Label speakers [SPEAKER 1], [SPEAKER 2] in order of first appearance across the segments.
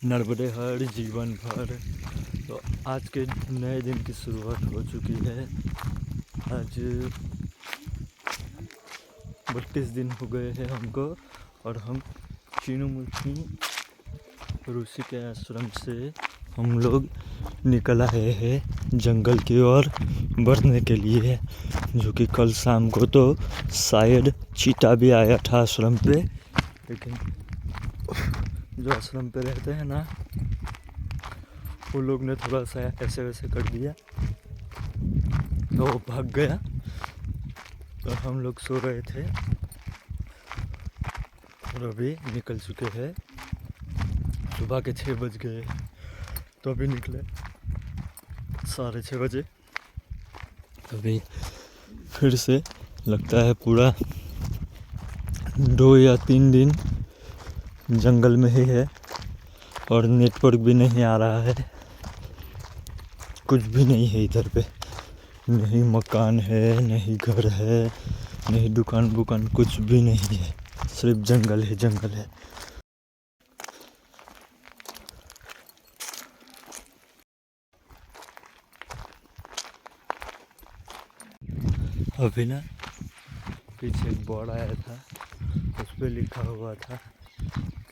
[SPEAKER 1] नर्मदे हर जीवन भर। तो आज के नए दिन की शुरुआत हो चुकी है। आज 32 दिन हो गए हैं हमको, और हम चिनुमुखी ऋषि के आश्रम से हम लोग निकल आए हैं जंगल की ओर बढ़ने के लिए। जो कि कल शाम को तो शायद चीता भी आया था आश्रम पे, लेकिन जो आश्रम पे रहते हैं ना, वो लोग ने थोड़ा सा ऐसे वैसे कर दिया तो वो भाग गया। तो हम लोग सो रहे थे और अभी निकल चुके हैं। सुबह के 6 बज गए तो अभी निकले 6:30 बजे। अभी फिर से लगता है पूरा 2 या 3 दिन जंगल में ही है, और नेटवर्क भी नहीं आ रहा है। कुछ भी नहीं है इधर पे, नहीं मकान है, नहीं घर है, नहीं दुकान बुकान, कुछ भी नहीं है। सिर्फ जंगल है, जंगल है। अभी ना पीछे एक बोर्ड आया था, उस पर लिखा हुआ था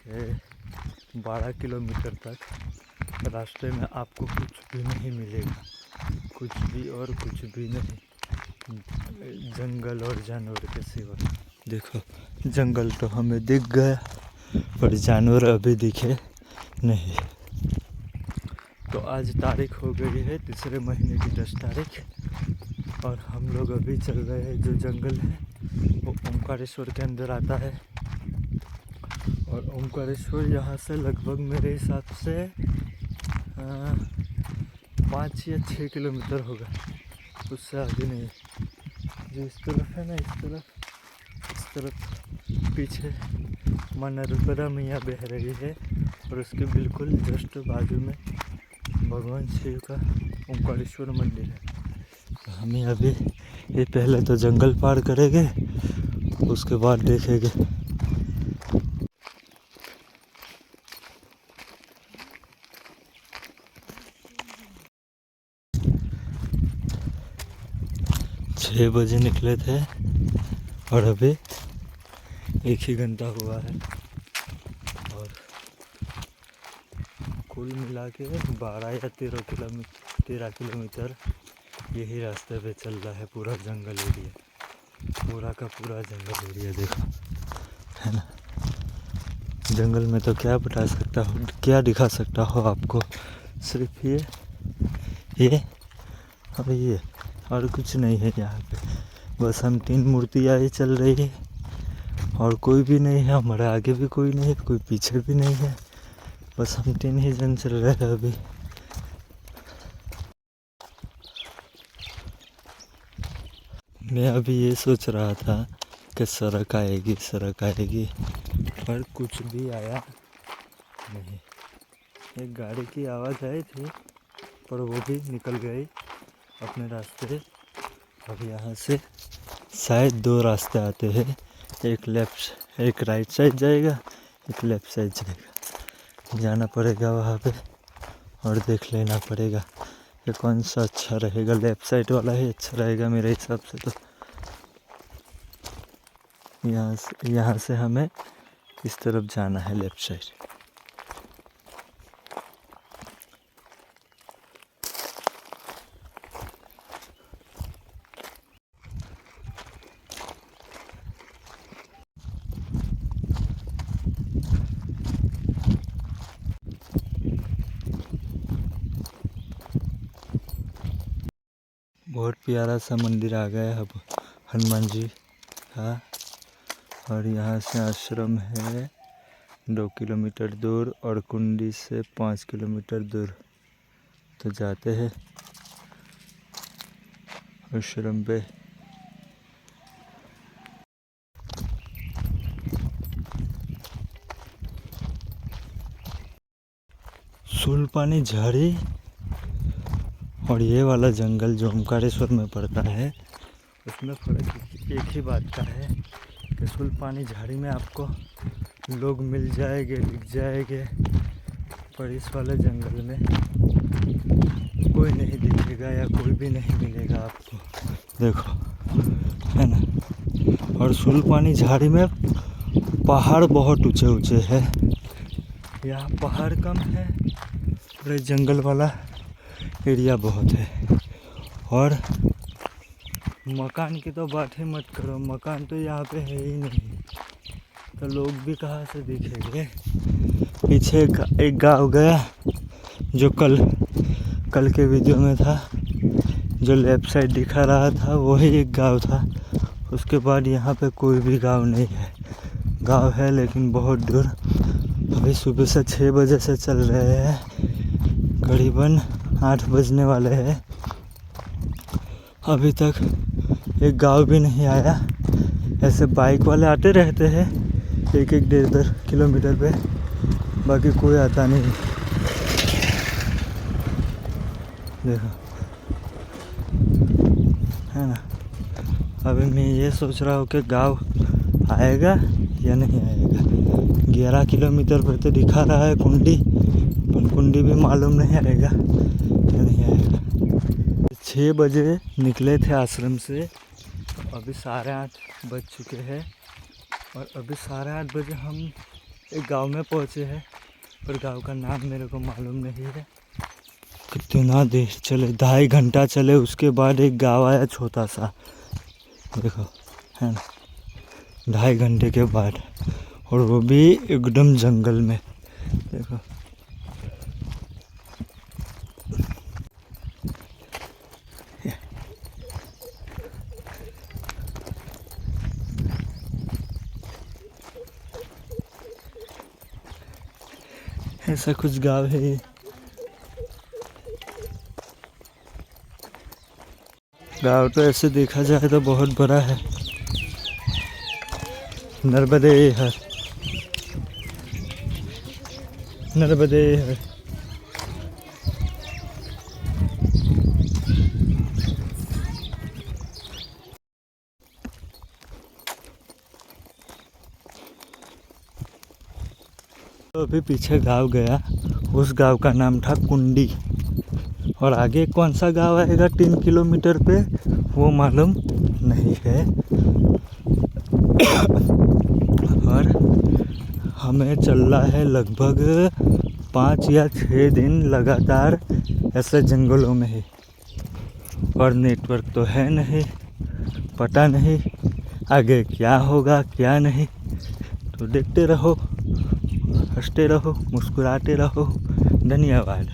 [SPEAKER 1] कि 12 किलोमीटर तक रास्ते में आपको कुछ भी नहीं मिलेगा, कुछ भी और कुछ भी नहीं, जंगल और जानवर के सिवा। देखो, जंगल तो हमें दिख गया पर जानवर अभी दिखे नहीं। तो आज तारीख हो गई है 3 महीने की 10 तारीख, और हम लोग अभी चल रहे हैं। जो जंगल है वो ओंकारेश्वर के अंदर आता है, और ओंकारेश्वर यहाँ से लगभग मेरे हिसाब से 5 या 6 किलोमीटर होगा, उससे आगे नहीं। जो इस तरफ है ना, इस तरफ पीछे माँ नर्मदा मैया बह रही है, और उसके बिल्कुल जस्ट बाजू में भगवान शिव का ओंकारेश्वर मंदिर है। तो हमें अभी ये पहले तो जंगल पार करेंगे, उसके बाद देखेंगे। छः बजे निकले थे और अभी 1 ही घंटा हुआ है, और कुल मिला के 12 या 13 किलोमीटर यही रास्ते पे चल रहा है। पूरा जंगल एरिया, पूरा का पूरा जंगल एरिया देखो, है ना। जंगल में तो क्या बता सकता हूँ, क्या दिखा सकता हो आपको, सिर्फ ये और ये, और कुछ नहीं है यहाँ पे। बस हम 3 मूर्तियाँ ही चल रही है, और कोई भी नहीं है। हमारे आगे भी कोई नहीं है, कोई पीछे भी नहीं है, बस हम 3 ही जन चल रहे हैं अभी। मैं अभी ये सोच रहा था कि सड़क आएगी, पर कुछ भी आया नहीं। एक गाड़ी की आवाज़ आई थी, पर वो भी निकल गई अपने रास्ते। अब यहाँ से शायद 2 रास्ते आते हैं, एक राइट साइड जाएगा, एक लेफ्ट साइड जाएगा। जाना पड़ेगा वहाँ पे और देख लेना पड़ेगा कि कौन सा अच्छा रहेगा। लेफ्ट साइड वाला ही अच्छा रहेगा मेरे हिसाब से। तो यहाँ से हमें इस तरफ जाना है, लेफ्ट साइड। बहुत प्यारा सा मंदिर आ गया अब हनुमान जी का, और यहाँ से आश्रम है 2 किलोमीटर दूर, और कुंडी से 5 किलोमीटर दूर। तो जाते हैं आश्रम पे। सुलपानी झाड़ी और ये वाला जंगल जो ओंकारेश्वर में पड़ता है, उसमें फर्क एक ही बात का है कि सुलपानी झाड़ी में आपको लोग मिल जाएंगे, दिख जाएंगे, पर इस वाले जंगल में कोई नहीं दिखेगा या कोई भी नहीं मिलेगा आपको। देखो, है ना। और सुलपानी झाड़ी में पहाड़ बहुत ऊंचे ऊंचे है, यहाँ पहाड़ कम है और जंगल वाला एरिया बहुत है। और मकान की तो बात ही मत करो, मकान तो यहाँ पे है ही नहीं, तो लोग भी कहाँ से दिखेंगे। पीछे एक गाँव गया जो कल के वीडियो में था, जो लेफ्ट साइड दिखा रहा था वही एक गांव था। उसके बाद यहाँ पे कोई भी गांव नहीं है। गांव है लेकिन बहुत दूर। अभी सुबह से 6 बजे से चल रहे हैं, करीबन 8 बजने वाले हैं, अभी तक एक गांव भी नहीं आया। ऐसे बाइक वाले आते रहते हैं 1-1 किलोमीटर पे, बाकी कोई आता नहीं। देखो, है ना। अभी मैं ये सोच रहा हूँ कि गांव आएगा या नहीं आएगा। 11 किलोमीटर पर तो दिखा रहा है कुंडी, पर कुंडी भी मालूम नहीं आएगा या नहीं आएगा। 6 बजे निकले थे आश्रम से, अभी 8:30 बज चुके हैं और अभी 8:30 बजे हम एक गांव में पहुँचे हैं, पर गांव का नाम मेरे को मालूम नहीं है। कितना देर चले, 2.5 घंटा चले, उसके बाद एक गांव आया छोटा सा। देखो, है ना, 2.5 घंटे के बाद, और वो भी एकदम जंगल में। देखो, ऐसा कुछ गांव है ये। गांव तो ऐसे देखा जाए तो बहुत बड़ा है। नर्मदे हर, नर्मदे हर। तो अभी पीछे गांव गया, उस गांव का नाम था कुंडी, और आगे कौन सा गांव आएगा 3 किलोमीटर पे वो मालूम नहीं है। और हमें चलना है लगभग 5 या 6 दिन लगातार ऐसे जंगलों में ही, और नेटवर्क तो है नहीं, पता नहीं आगे क्या होगा क्या नहीं। तो देखते रहो, हंसते रहो, मुस्कुराते रहो। धन्यवाद।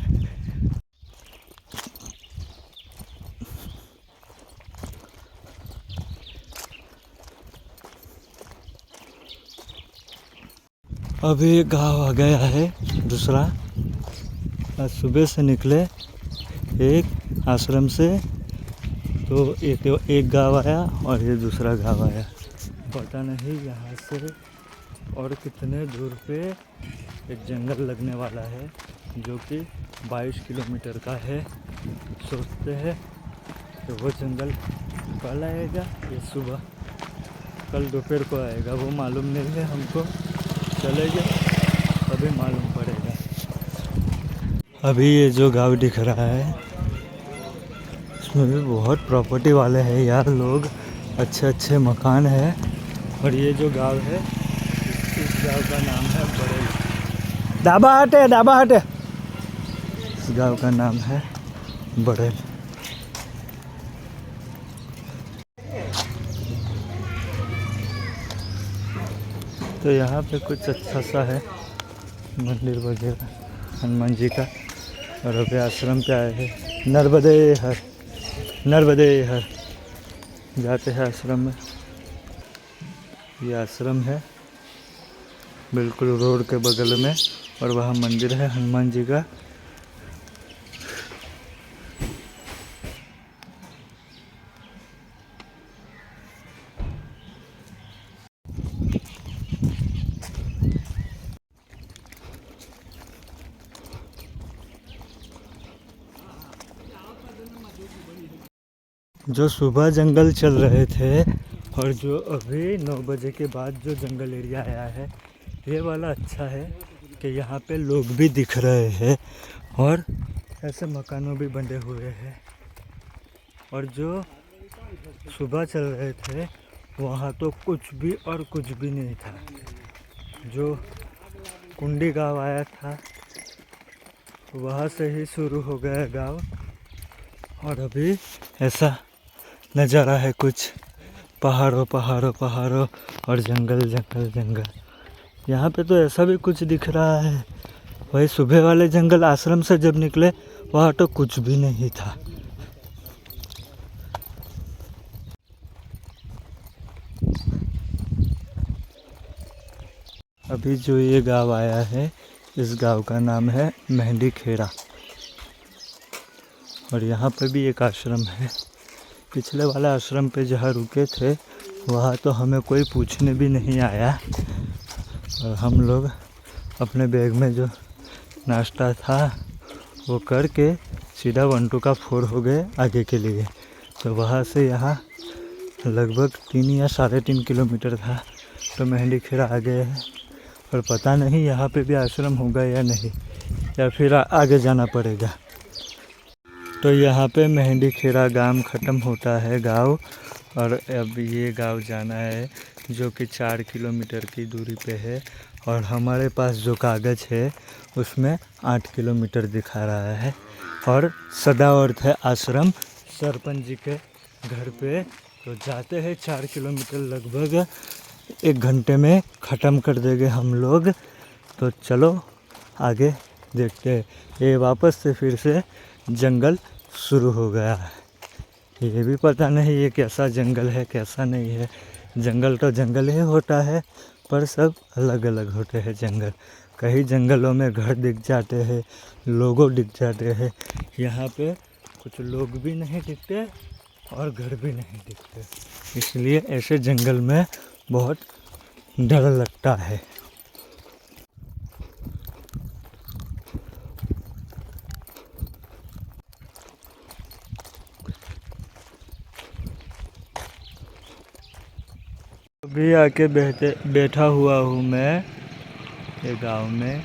[SPEAKER 1] अभी गांव आ गया है दूसरा। आज सुबह से निकले एक आश्रम से, तो एक गांव आया और ये दूसरा गांव आया। पता नहीं यहाँ से और कितने दूर पे एक जंगल लगने वाला है, जो कि 22 किलोमीटर का है। सोचते हैं कि वो जंगल कल आएगा या सुबह, कल दोपहर को आएगा, वो मालूम नहीं है हमको। चलेंगे तभी मालूम पड़ेगा। अभी ये जो गांव दिख रहा है इसमें भी बहुत प्रॉपर्टी वाले हैं यार लोग, अच्छे अच्छे मकान है। और ये जो गांव है, इस गांव का नाम है बड़ेल। डाबा हटे। इस गांव का नाम है बड़ेल। तो यहाँ पे कुछ अच्छा सा है मंदिर वगैरह हनुमान जी का। और अभी आश्रम पे आए हैं। नर्मदे हर जाते हैं आश्रम में। ये आश्रम है बिल्कुल रोड के बगल में, और वहाँ मंदिर है हनुमान जी का। जो सुबह जंगल चल रहे थे और जो अभी 9 बजे के बाद जो जंगल एरिया आया है, ये वाला अच्छा है कि यहाँ पे लोग भी दिख रहे हैं और ऐसे मकानों भी बने हुए हैं। और जो सुबह चल रहे थे वहाँ तो कुछ भी नहीं था। जो कुंडी गांव आया था वहाँ से ही शुरू हो गया गांव, और अभी ऐसा नज़ारा है कुछ पहाड़ों और जंगल। यहाँ पे तो ऐसा भी कुछ दिख रहा है। वही सुबह वाले जंगल आश्रम से जब निकले वहाँ तो कुछ भी नहीं था। अभी जो ये गांव आया है इस गांव का नाम है मेहंदी खेड़ा, और यहाँ पे भी एक आश्रम है। पिछले वाले आश्रम पे जहाँ रुके थे वहाँ तो हमें कोई पूछने भी नहीं आया, और हम लोग अपने बैग में जो नाश्ता था वो करके सीधा 1 2 का 4 हो गए आगे के लिए। तो वहाँ से यहाँ लगभग 3 या 3.5 किलोमीटर था, तो मेहंदी खेड़ा आ गए हैं। और पता नहीं यहाँ पे भी आश्रम होगा या नहीं, या फिर आगे जाना पड़ेगा। तो यहाँ पे मेहंदी खेड़ा गांव ख़त्म होता है गांव, और अब ये गांव जाना है जो कि 4 किलोमीटर की दूरी पे है। और हमारे पास जो कागज़ है उसमें 8 किलोमीटर दिखा रहा है। और सदावर्त है आश्रम सरपंच जी के घर पे। तो जाते हैं 4 किलोमीटर लगभग 1 घंटे में ख़त्म कर देंगे हम लोग। तो चलो आगे देखते हैं। ये वापस से फिर से जंगल शुरू हो गया है। ये भी पता नहीं ये कैसा जंगल है कैसा नहीं है। जंगल तो जंगल ही होता है, पर सब अलग अलग होते हैं जंगल। कई जंगलों में घर दिख जाते हैं, लोगों दिख जाते हैं। यहाँ पे कुछ लोग भी नहीं दिखते और घर भी नहीं दिखते, इसलिए ऐसे जंगल में बहुत डर लगता है। अभी आके बैठा हुआ हूँ मैं ये गांव में,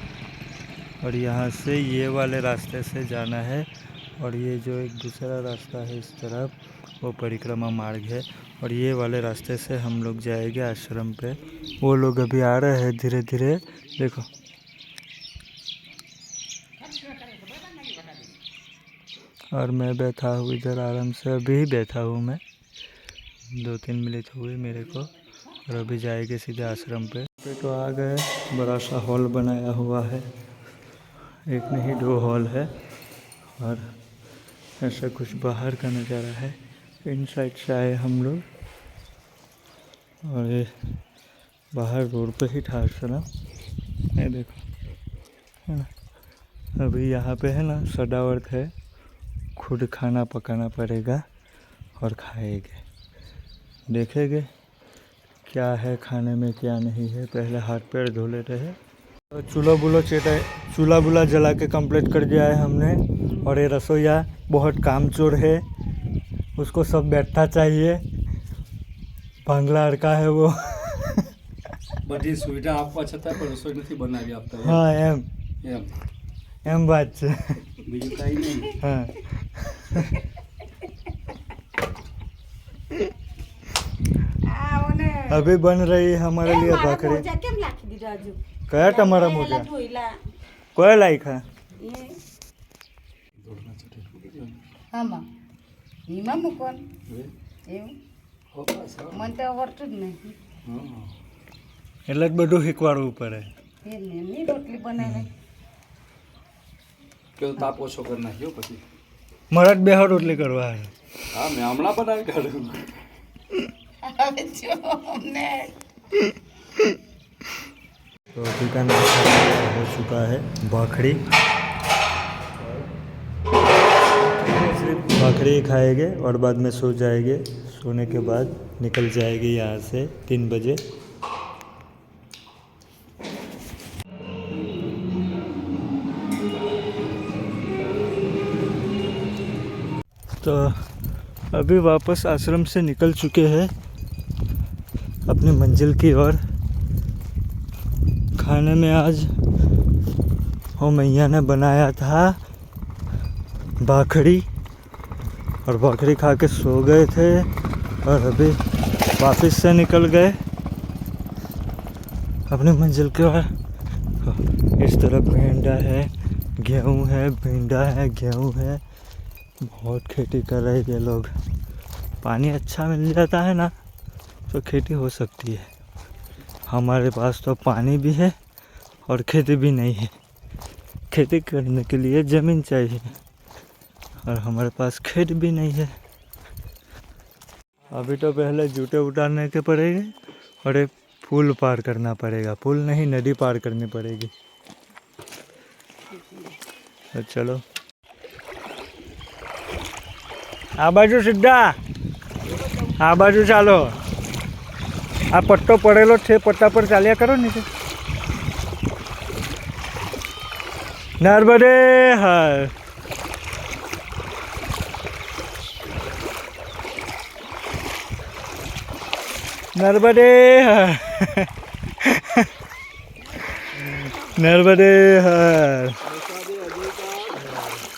[SPEAKER 1] और यहाँ से ये वाले रास्ते से जाना है। और ये जो एक दूसरा रास्ता है इस तरफ वो परिक्रमा मार्ग है, और ये वाले रास्ते से हम लोग जाएंगे आश्रम पे। वो लोग अभी आ रहे हैं धीरे धीरे, देखो। और मैं बैठा हूँ इधर आराम से, अभी ही बैठा हूँ मैं, 2-3 मिनट हुए मेरे को। और अभी जाएंगे सीधे आश्रम पे। तो आ गए, बड़ा सा हॉल बनाया हुआ है, एक नहीं 2 हॉल है। और ऐसा कुछ बाहर का नज़ारा है। इन साइड से आए हम लोग, और ये बाहर रोड पे ही था आश्रम, ये देखो है ना। अभी यहाँ पे है ना सदावर्त है, खुद खाना पकाना पड़ेगा और खाएंगे, देखेंगे क्या है खाने में क्या नहीं है। पहले हाथ पैर धो लेते हैं। तो चूल्हा बुला जला के कंप्लीट कर दिया है हमने। और ये रसोईया बहुत कामचोर है, उसको सब बैठना चाहिए, बांग्ला लड़का है वो।
[SPEAKER 2] बड़ी सुविधा आपको अच्छा था, पर रसोई नहीं बनावी आपता।
[SPEAKER 1] हाँ एम बात છે
[SPEAKER 2] બીજું કાઈ નહીં।
[SPEAKER 1] हाँ अभी बन रही है हमारे लिए भाखरी। कया તમારા મોજા કોયા લાયખા?
[SPEAKER 3] આમાં એમાં મૂકો એવું મને તો આવડતું જ નહીં,
[SPEAKER 1] એટલે જ બધું શીખવાડવું પડે।
[SPEAKER 3] એને એમની રોટલી બનાવે
[SPEAKER 2] કેવો તાપ ઓછો કરી નાખ્યો પછી।
[SPEAKER 1] મારા જ બેહો રોટલી કરવા છે।
[SPEAKER 2] હા મેં હમણાં બનાવી કાઢું।
[SPEAKER 3] હવે જો અમને
[SPEAKER 1] तो अभी का नाश्ता हो चुका है, भाखड़ी। सिर्फ भाखड़ी खाएंगे और बाद में सो जाएंगे। सोने के बाद निकल जाएगी यहाँ से 3 बजे। तो अभी वापस आश्रम से निकल चुके हैं अपनी मंजिल की ओर। खाने में आज वो मैया ने बनाया था बाखड़ी, और बाखड़ी खा के सो गए थे और अभी वापस से निकल गए अपनी मंजिल के ओर। इस तरफ भेंडा है, गेहूं है, भिंडा है, गेहूं है। बहुत खेती कर रहे हैं ये लोग। पानी अच्छा मिल जाता है ना तो खेती हो सकती है। हमारे पास तो पानी भी है और खेती भी नहीं है। खेती करने के लिए ज़मीन चाहिए और हमारे पास खेत भी नहीं है। अभी तो पहले जूते उतारने के पड़ेंगे और एक पुल पार करना पड़ेगा। पुल नहीं, नदी पार करनी पड़ेगी। तो चलो आ बाजू सीधा, आ बाजू चालो। आ पट्टो पड़ेलो छे, पट्टा पर चालिया करो नीचे। नर्मदे हर। नर्मदे हर। नर्मदे हर।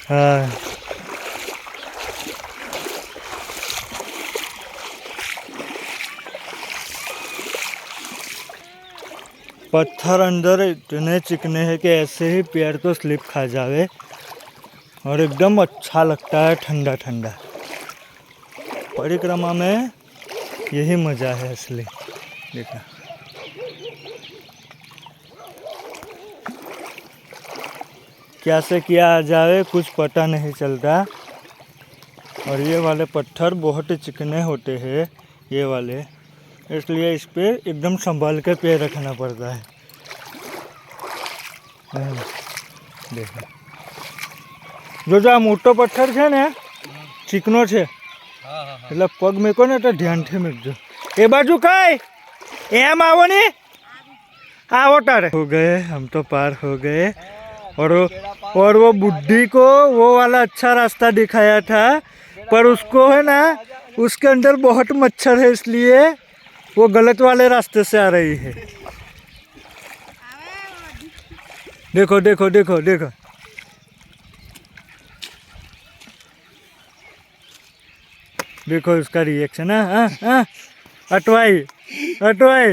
[SPEAKER 1] हाँ पत्थर अंदर इतने चिकने हैं कि ऐसे ही पैर तो स्लिप खा जावे और एकदम अच्छा लगता है, ठंडा ठंडा। परिक्रमा में यही मज़ा है असली। देखा क्या से क्या आ जावे कुछ पता नहीं चलता। और ये वाले पत्थर बहुत ही चिकने होते हैं, ये वाले, इसलिए इस पे एकदम संभाल के पैर रखना पड़ता है। देखो जो आ मोटो पत्थर है ने चिकनो है, એટલે પગ મેકો ને તો ધ્યાનથી મેકજો। એ બાજુ કઈ એમ આવો ને, आओ तारे। हो गए हम तो पार हो गए। और वो बुड्ढी को वो वाला अच्छा रास्ता दिखाया था, पर उसको है ना उसके अंदर बहुत मच्छर है, इसलिए वो गलत वाले रास्ते से आ रही है। देखो देखो देखो देखो, देखो उसका रिएक्शन। अटवाई अटवाई।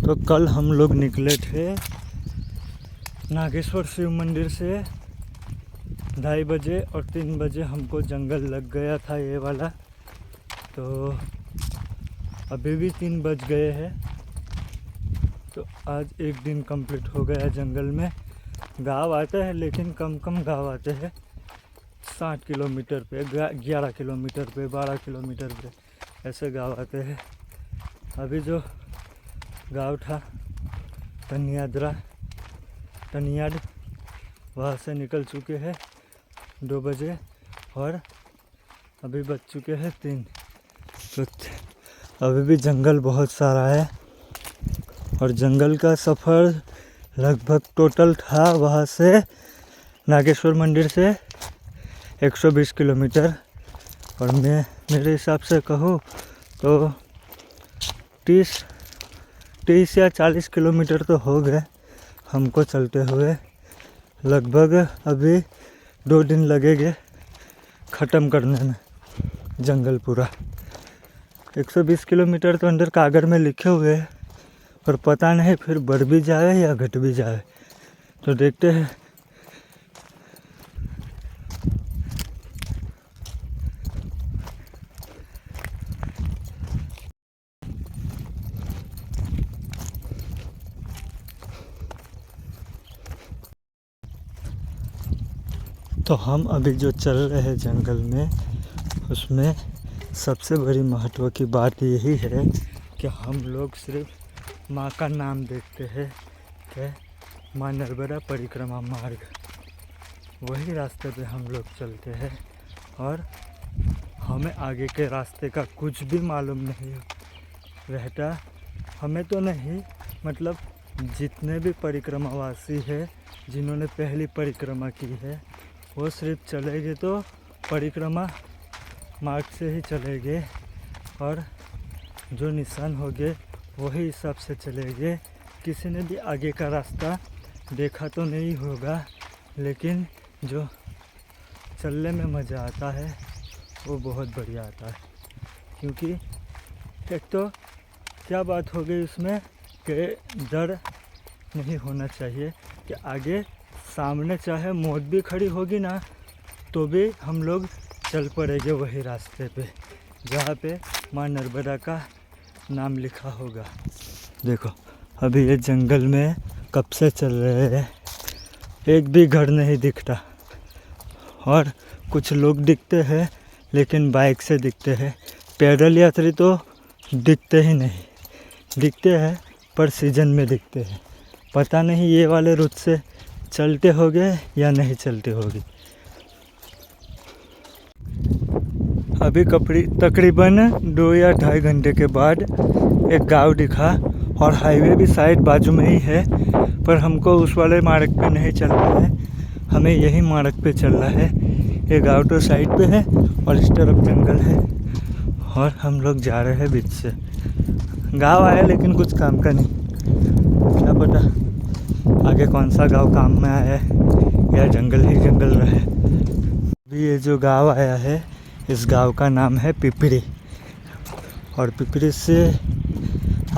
[SPEAKER 1] तो कल हम लोग निकले थे नागेश्वर शिव मंदिर से 2:30 बजे और 3 बजे हमको जंगल लग गया था ये वाला। तो अभी भी 3 बज गए हैं। तो आज एक दिन कंप्लीट हो गया जंगल में। गांव आते हैं लेकिन कम कम गांव आते हैं। 60 किलोमीटर पे, 11 किलोमीटर पे, 12 किलोमीटर पे ऐसे गांव आते हैं। अभी जो गांव था तनियाड, वहाँ से निकल चुके हैं 2 बजे और अभी बज चुके हैं 3। तो अभी भी जंगल बहुत सारा है और जंगल का सफ़र लगभग टोटल था वहाँ से नागेश्वर मंदिर से 120 किलोमीटर। और मैं मेरे हिसाब से कहूँ तो 30 या 40 किलोमीटर तो हो गए हमको चलते हुए। लगभग अभी 2 दिन लगेंगे ख़त्म करने में जंगल पूरा। 120 किलोमीटर तो अंदर कागज़ में लिखे हुए हैं, पर पता नहीं फिर बढ़ भी जाए या घट भी जाए, तो देखते हैं। तो हम अभी जो चल रहे हैं जंगल में, उसमें सबसे बड़ी महत्व की बात यही है कि हम लोग सिर्फ माँ का नाम देखते हैं कि माँ नर्मदा परिक्रमा मार्ग, वही रास्ते पे हम लोग चलते हैं। और हम हमें आगे के रास्ते का कुछ भी मालूम नहीं रहता। हमें तो नहीं, मतलब जितने भी परिक्रमावासी है जिन्होंने पहली परिक्रमा की है वो सिर्फ चलेंगे तो परिक्रमा मार्ग से ही चलेंगे, और जो निशान होंगे वही हिसाब से चलेंगे। किसी ने भी आगे का रास्ता देखा तो नहीं होगा, लेकिन जो चलने में मज़ा आता है वो बहुत बढ़िया आता है। क्योंकि एक तो क्या बात हो गई उसमें कि डर नहीं होना चाहिए कि आगे सामने चाहे मौत भी खड़ी होगी ना तो भी हम लोग चल पड़ेंगे वही रास्ते पे जहाँ पे माँ नर्मदा का नाम लिखा होगा। देखो अभी ये जंगल में कब से चल रहे हैं, एक भी घर नहीं दिखता, और कुछ लोग दिखते हैं लेकिन बाइक से दिखते हैं। पैदल यात्री तो दिखते ही नहीं, दिखते हैं पर सीजन में दिखते हैं। पता नहीं ये वाले रूट से चलते होंगे या नहीं चलते होंगे। अभी तकरीबन 2 या 2.5 घंटे के बाद एक गांव दिखा, और हाईवे भी साइड बाजू में ही है, पर हमको उस वाले मार्ग पे नहीं चलना है, हमें यही मार्ग पे चलना है। ये गांव तो साइड पे है और इस तरफ जंगल है, और हम लोग जा रहे हैं बीच से। गांव आया लेकिन कुछ काम का नहीं, क्या पता आगे कौन सा गांव काम में आया है या जंगल ही जंगल रहे। अभी ये जो गांव आया है इस गांव का नाम है पिपरी, और पिपरी से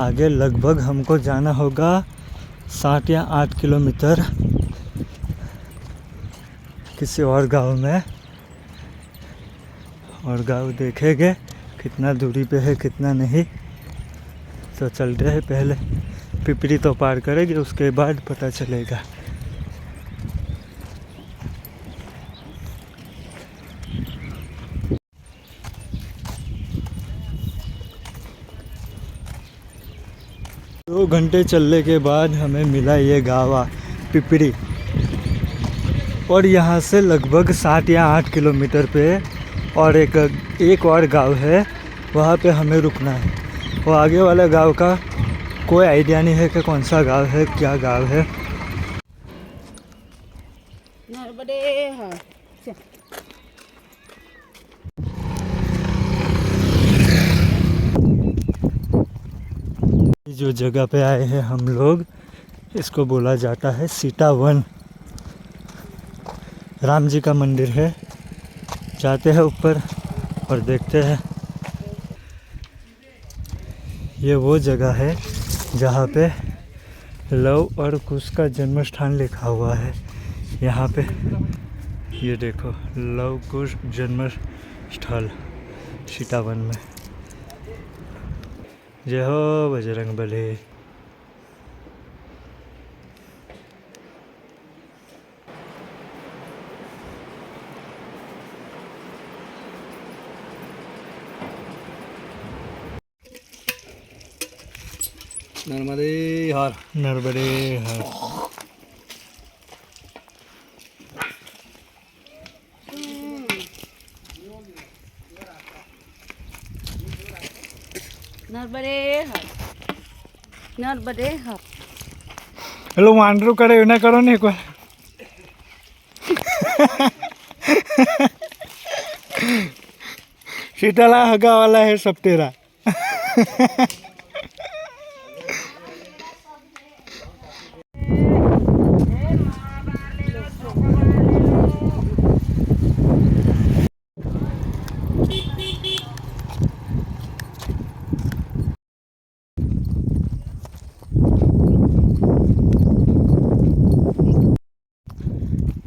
[SPEAKER 1] आगे लगभग हमको जाना होगा 7 या 8 किलोमीटर किसी और गांव में, और गांव देखेंगे कितना दूरी पे है कितना नहीं। तो चलते हैं, पहले पिपरी तो पार करेंगे उसके बाद पता चलेगा। दो घंटे चलने के बाद हमें मिला ये गाँव पिपरी, और यहाँ से लगभग 7 या 8 किलोमीटर पे और एक और गांव है, वहाँ पे हमें रुकना है। वो आगे वाला गांव का कोई आइडिया नहीं है कि कौन सा गांव है, क्या गांव है। जो जगह पे आए हैं हम लोग, इसको बोला जाता है सीता वन। राम जी का मंदिर है, जाते हैं ऊपर और देखते हैं। ये वो जगह है जहाँ पे लव और कुश का जन्म स्थान लिखा हुआ है। यहाँ पे ये देखो, लव कुश जन्म स्थल सीतावन में। जय हो बजरंग बली।
[SPEAKER 2] नर्मदे हर।
[SPEAKER 1] नर्मदे हर।
[SPEAKER 3] नर्मदे हर, नर्मदे हर।
[SPEAKER 1] हेलो वांडरू करे ना करो नहीं कोई। शीतला हगा वाला है सब तेरा।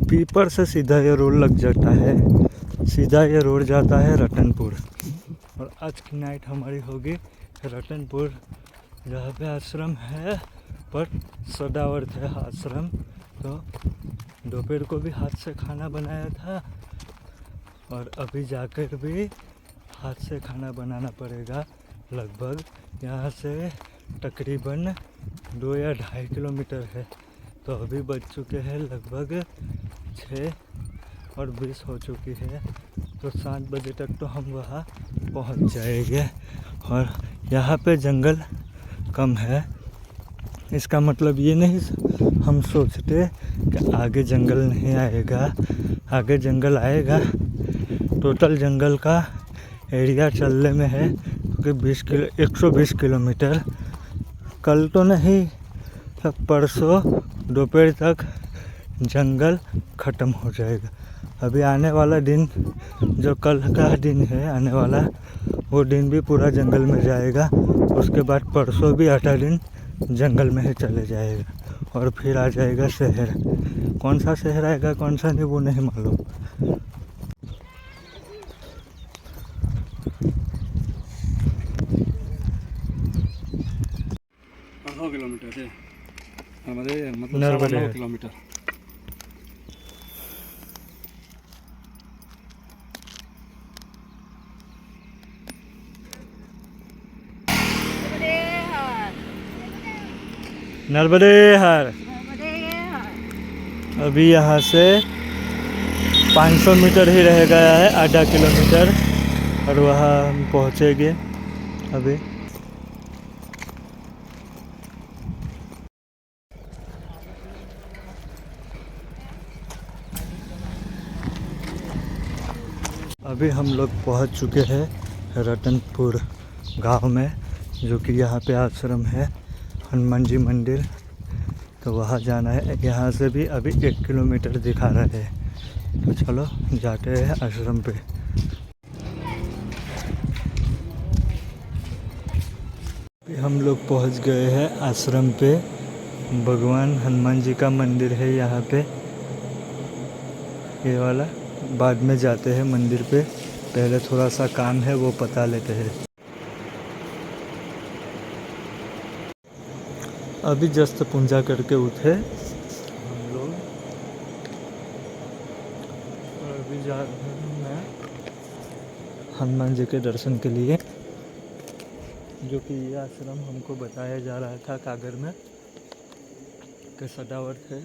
[SPEAKER 1] पीपर से सीधा ये रोड लग जाता है, सीधा ये रोड जाता है रतनपुर। और आज की नाइट हमारी होगी रतनपुर, जहाँ पे आश्रम है पर सदावर्त है आश्रम। तो दोपहर को भी हाथ से खाना बनाया था, और अभी जाकर भी हाथ से खाना बनाना पड़ेगा। लगभग यहाँ से तकरीबन 2 या 2.5 किलोमीटर है। तो अभी बज चुके हैं लगभग 6 और 20 हो चुकी है। तो 7 बजे तक तो हम वहाँ पहुँच जाएंगे। और यहाँ पे जंगल कम है, इसका मतलब ये नहीं हम सोचते कि आगे जंगल नहीं आएगा, आगे जंगल आएगा। टोटल जंगल का एरिया चलने में है क्योंकि 120 किलोमीटर। कल तो नहीं, परसों दोपहर तक जंगल ख़त्म हो जाएगा। अभी आने वाला दिन, जो कल का दिन है आने वाला, वो दिन भी पूरा जंगल में जाएगा। उसके बाद परसों भी 8 दिन जंगल में ही चले जाएगा और फिर आ जाएगा शहर। कौन सा शहर आएगा कौन सा नहीं वो नहीं मालूम।
[SPEAKER 2] 8 किलोमीटर है हमारे, मतलब
[SPEAKER 1] नर्मदे
[SPEAKER 2] 9 किलोमीटर।
[SPEAKER 1] नर्मदे हर।
[SPEAKER 3] नर्मदे हर।
[SPEAKER 1] अभी यहाँ से 500 मीटर ही रह गया है, आधा किलोमीटर, और वहाँ हम पहुँचेंगे अभी। अभी हम लोग पहुँच चुके हैं रतनपुर गांव में, जो कि यहाँ पे आश्रम है हनुमान जी मंदिर। तो वहाँ जाना है। यहाँ से भी अभी 1 किलोमीटर दिखा रहे हैं। तो चलो जाते हैं आश्रम पे। अभी हम लोग पहुँच गए हैं आश्रम पे। भगवान हनुमान जी का मंदिर है यहाँ पे, ये वाला। बाद में जाते हैं मंदिर पे, पहले थोड़ा सा काम है वो पता लेते हैं। अभी जस्ट पूजा करके उठे हम लोग, और अभी जा रहे हैं हनुमान जी के दर्शन के लिए, जो कि ये आश्रम हमको बताया जा रहा था कागज में कि सजावट है।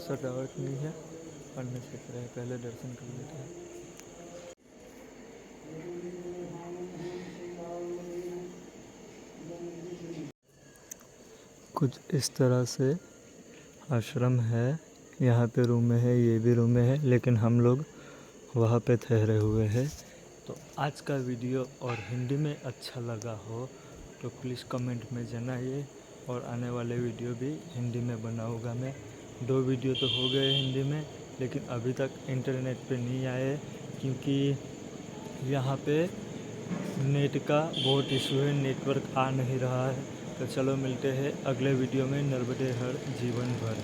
[SPEAKER 1] सजावट नहीं है, पढ़ने सीख रहे हैं, पहले दर्शन कर लेते हैं। कुछ इस तरह से आश्रम है। यहाँ पे रूम है, ये भी रूम है, लेकिन हम लोग वहाँ पे ठहरे हुए हैं। तो आज का वीडियो और हिंदी में अच्छा लगा हो तो प्लीज़ कमेंट में जनाइए, और आने वाले वीडियो भी हिंदी में बनाऊँगा मैं। 2 वीडियो तो हो गए हिंदी में, लेकिन अभी तक इंटरनेट पे नहीं आए क्योंकि यहाँ पे नेट का बहुत इशू है, नेटवर्क आ नहीं रहा है। तो चलो मिलते हैं अगले वीडियो में। नर्मदे हर जीवन भर।